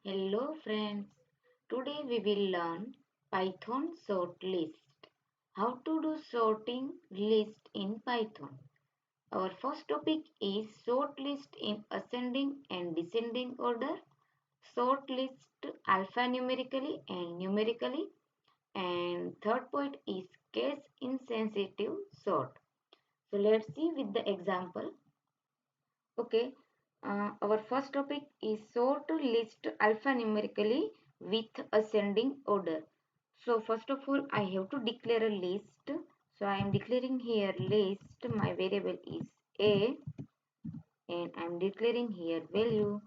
Hello friends, today we will learn Python sort list. How to do sorting list in Python. Our first topic is sort list in ascending and descending order, sort list alphanumerically and numerically, and third point is case insensitive sort. So let's see with the example. Okay, our first topic is sort list alphanumerically with ascending order. So first of all, I have to declare a list. So I am declaring here list. My variable is a, and I am declaring here value.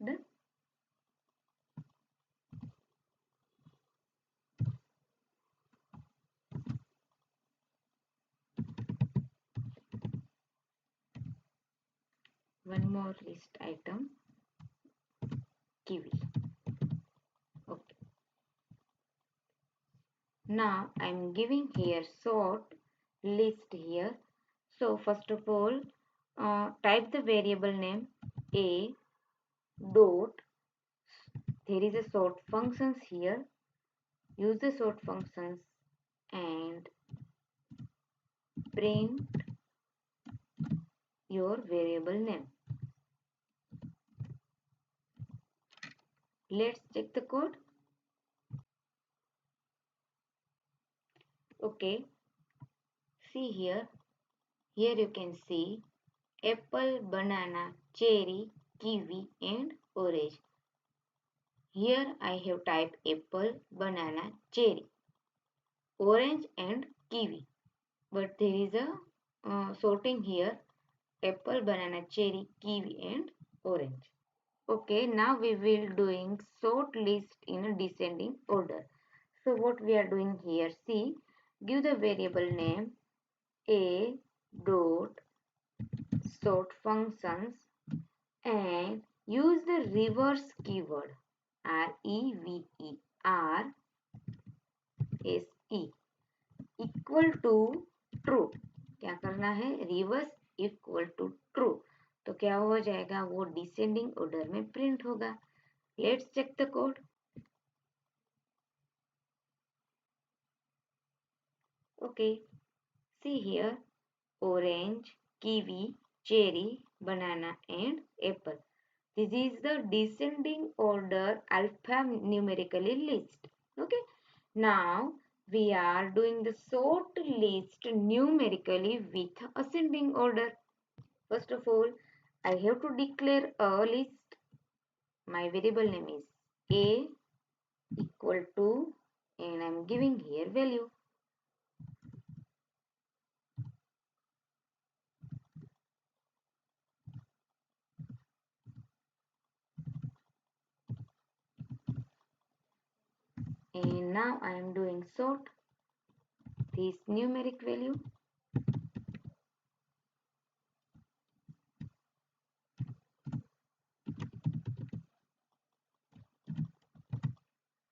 Done. One more list item, kiwi. Okay. Now I am giving here sort list here. So first of all, type the variable name a dot, there is a sort functions here, use the sort functions and print your variable name. Let's check the code. Okay, see here, you can see apple, banana, cherry, kiwi and orange. Here I have typed apple, banana, cherry, orange and kiwi, but there is a sorting here, apple, banana, cherry, kiwi and orange. Okay, now we will doing sort list in a descending order. So what we are doing here, see, give the variable name a dot sort functions and use the reverse keyword reverse equal to true. क्या करना है, reverse equal to true. तो क्या हो जाएगा, वो descending order में print होगा. Let's check the code. Okay, see here, orange, kiwi, cherry, banana and apple. This is the descending order alphanumerically list. Okay, now we are doing the sort list numerically with ascending order. First of all, I have to declare a list. My variable name is a equal to, and I am giving here value. And now I am doing sort this numeric value.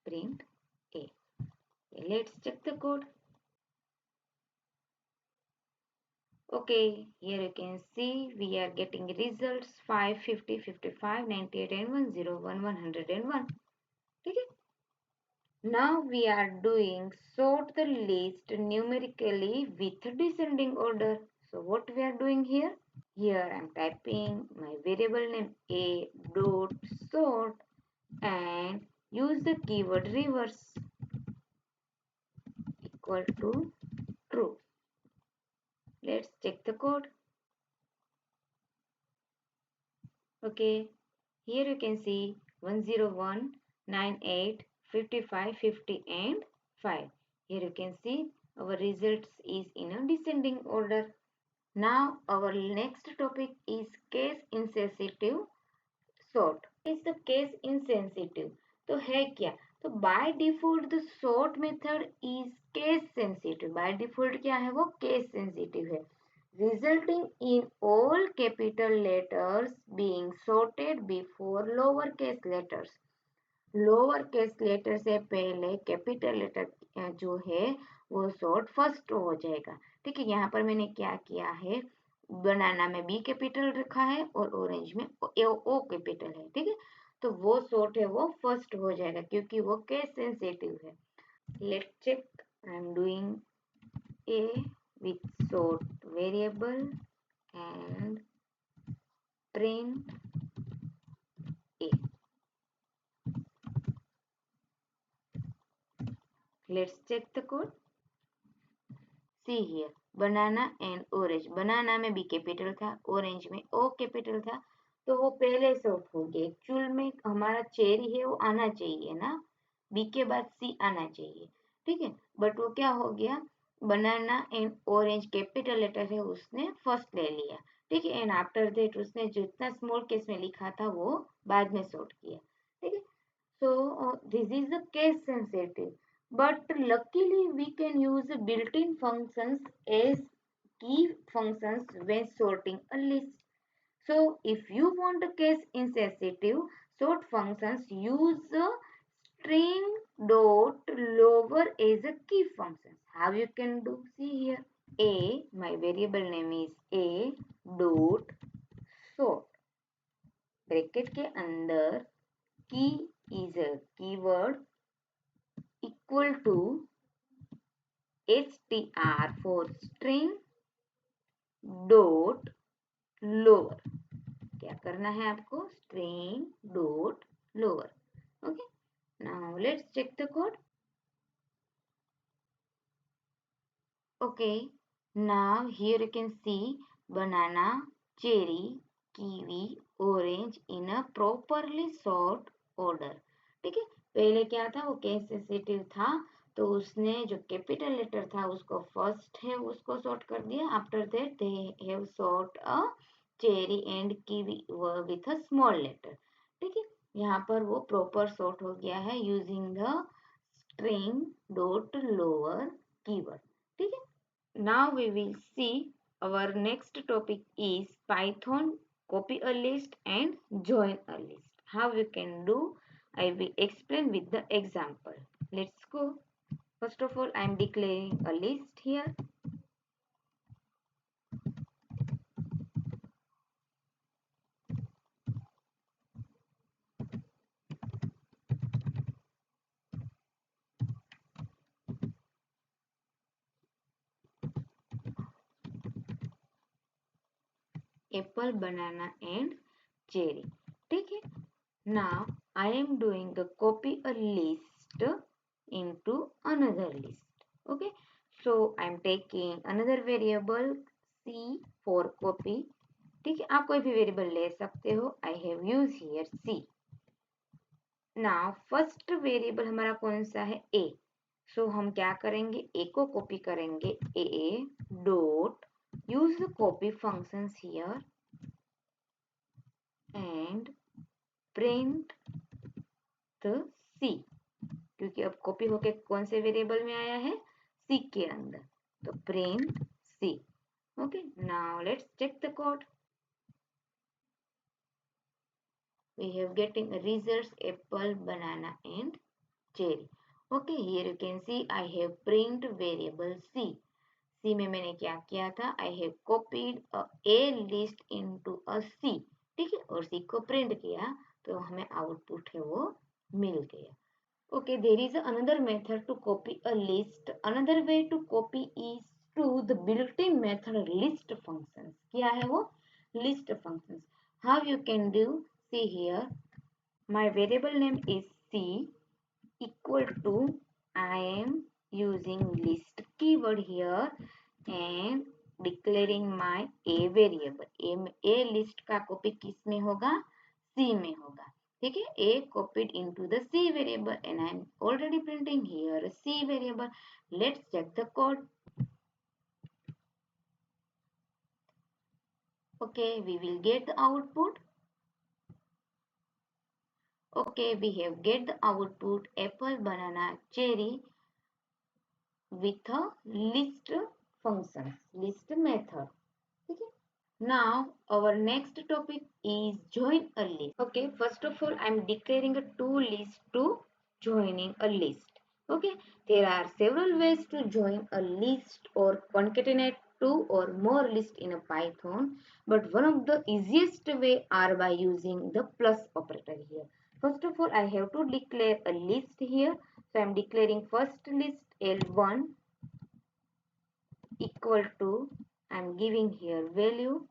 Print a. Let's check the code. Okay, here you can see we are getting results 5, 50, 55, 98 and 101, 101. Okay. Now we are doing sort the list numerically with descending order. So what we are doing here? Here I am typing my variable name a dot sort and use the keyword reverse equal to true. Let's check the code. Okay, here you can see 101, 98, 55, 50 and 5. Here you can see our results is in a descending order. Now our next topic is case insensitive sort. Is the case insensitive? तो है क्या? तो by default the sort method is case sensitive. By default क्या है वो? Case sensitive है. resulting in all capital letters being sorted before lowercase letters. Lowercase letter से पहले कैपिटल लेटर जो है वो सॉर्ट फर्स्ट हो जाएगा। ठीक है, यहाँ पर मैंने क्या किया है, बनाना में बी कैपिटल रखा है और ऑरेंज में ओ कैपिटल है। ठीक है, तो वो सॉर्ट है वो फर्स्ट हो जाएगा क्योंकि वो केस सेंसिटिव है। Let's check, I am doing a with sort variable and print a. Let's check the code. See here, banana and orange, banana में बी कैपिटल था, ऑरेंज में ओ कैपिटल था, तो वो पहले सॉर्ट हो गया। एक्चुअल में हमारा चेरी है वो आना चाहिए ना, बी के बाद सी आना चाहिए। ठीक है, बट वो क्या हो गया, बनाना एंड ऑरेंज कैपिटल लेटर है उसने फर्स्ट ले लिया। ठीक है, एंड आफ्टर दैट उसने जितना स्मॉल केस में लिखा था वो बाद में सॉर्ट किया। ठीक है, so this is the case sensitive, but luckily we can use built-in functions as key functions when sorting a list. So if you want a case insensitive sort functions, use string dot lower as a key function. How you can do? See here. A, my variable name is A dot sort. Bracket के अंदर key is a keyword equal to str for string dot lower। क्या करना है आपको, string dot lower। okay, now let's check the code। okay, now here you can see banana, cherry, kiwi, orange in a properly sort order। ठीक है, पहले क्या था, वो केस सेंसिटिव था तो उसने जो कैपिटल लेटर था उसको फर्स्ट है उसको सॉर्ट कर दिया। After that they have sort a cherry and kiwi with a small letter. ठीक है, यहाँ पर वो प्रॉपर सॉर्ट हो गया है using the string dot lower keyword. ठीक है, now we will see our next topic is Python copy a list and join a list. How you can do, I will explain with the example. Let's go. First of all, I am declaring a list here. Apple, banana and cherry. ठीक है, now I am doing a copy a list into another list। okay, so I am taking another variable c for copy। ठीक है, आप कोई भी variable ले सकते हो। I have use here C. Now first variable हमारा कौन सा है, ए। सो हम क्या करेंगे, ए को कॉपी करेंगे, a dot use copy functions here and print the c, क्योंकि अब कॉपी होके कौन से वेरिएबल में आया है, सी के अंदर, तो print C. Okay, now let's check the code. we have getting results apple, banana and cherry। okay, here you can see I have print variable c। c में मैंने क्या किया था, I have copied a list into a c। ठीक है, और c को print किया तो हमें आउटपुट है वो मिल गया। okay, there is another method to copy a list। another way to copy is through the built-in method list functions। क्या है वो, list functions। how you can do, see here, my variable name is c equal to, I am using list keyword here and declaring my a variable। a list का copy किस में होगा, c में होगा। ठीक है, a copied into the c variable and I am already printing here a c variable। let's check the code। okay, we will get the output। okay, we have get the output apple, banana, cherry with a list function, list method। Now our next topic is join a list. Okay, first of all I am declaring a two list to joining a list. Okay, there are several ways to join a list or concatenate two or more lists in a Python, but one of the easiest way are by using the plus operator here. First of all I have to declare a list here. So I am declaring first list L1 equal to, I am giving here value.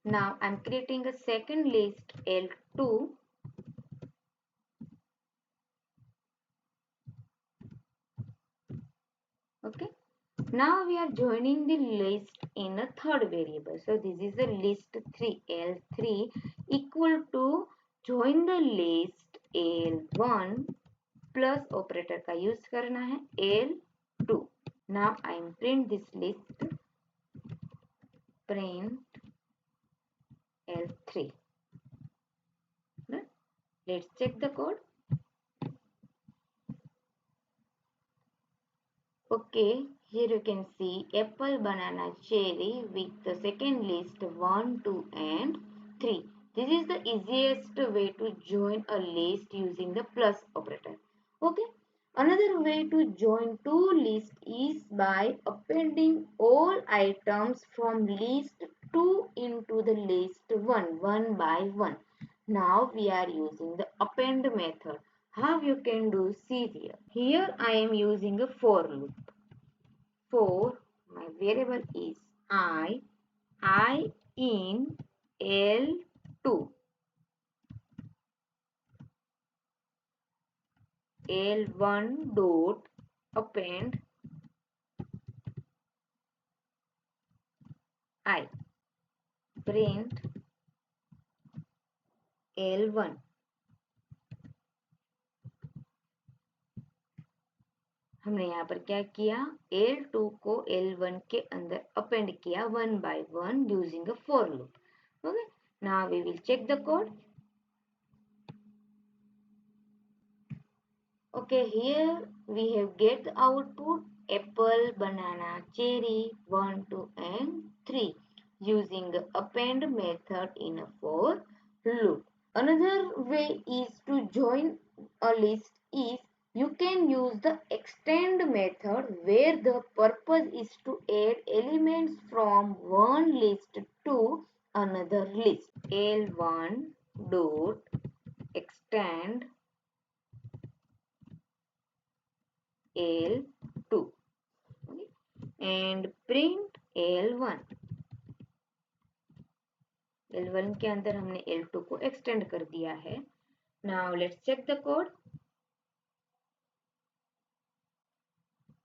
Now I'm creating a second list L2. Okay. Now we are joining the list in a third variable. So this is a list 3 L3 equal to join the list L1 plus operator का use करना है L2. Now I am print this list, print L3. Let's check the code. Okay, here you can see apple, banana, cherry with the second list 1, 2 and 3. This is the easiest way to join a list using the plus operator. Okay, another way to join two lists is by appending all items from list 2 into the list 1, one by one. Now we are using the append method. How you can do, see here. Here I am using a for loop. For my variable is I in L2, L1 dot append I, print L1. हमने यहाँ पर क्या किया, L2 को L1 के अंदर append किया one by one using a for loop. Okay, now we will check the code. Okay, here we have get the output apple, banana, cherry 1, 2 and 3 using the append method in a for loop. Another way is to join a list is you can use the extend method where the purpose is to add elements from one list to another list. L1 dot extend L2 and print L1. L1 के अंदर हमने L2 को extend कर दिया है. Now let's check the code.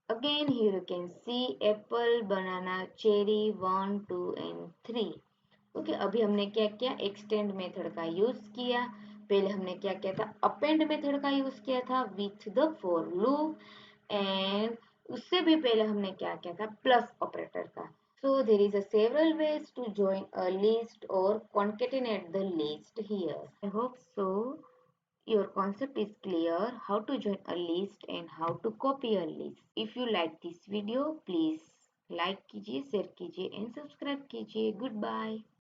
Again here you can see apple, banana, cherry 1, 2 and 3. Okay, अभी हमने क्या किया, एक्सटेंड मेथड का यूज किया. पहले हमने क्या किया था, अपेंड मेथड का यूज किया था with the for loop. And उससे भी पहले हमने क्या किया था, प्लस ऑपरेटर का. So there is a several ways to join a list or concatenate the list here. I hope so your concept is clear how to join a list and how to copy a list. If you like this video, please like कीजिए, share कीजिए and subscribe कीजिए. Goodbye.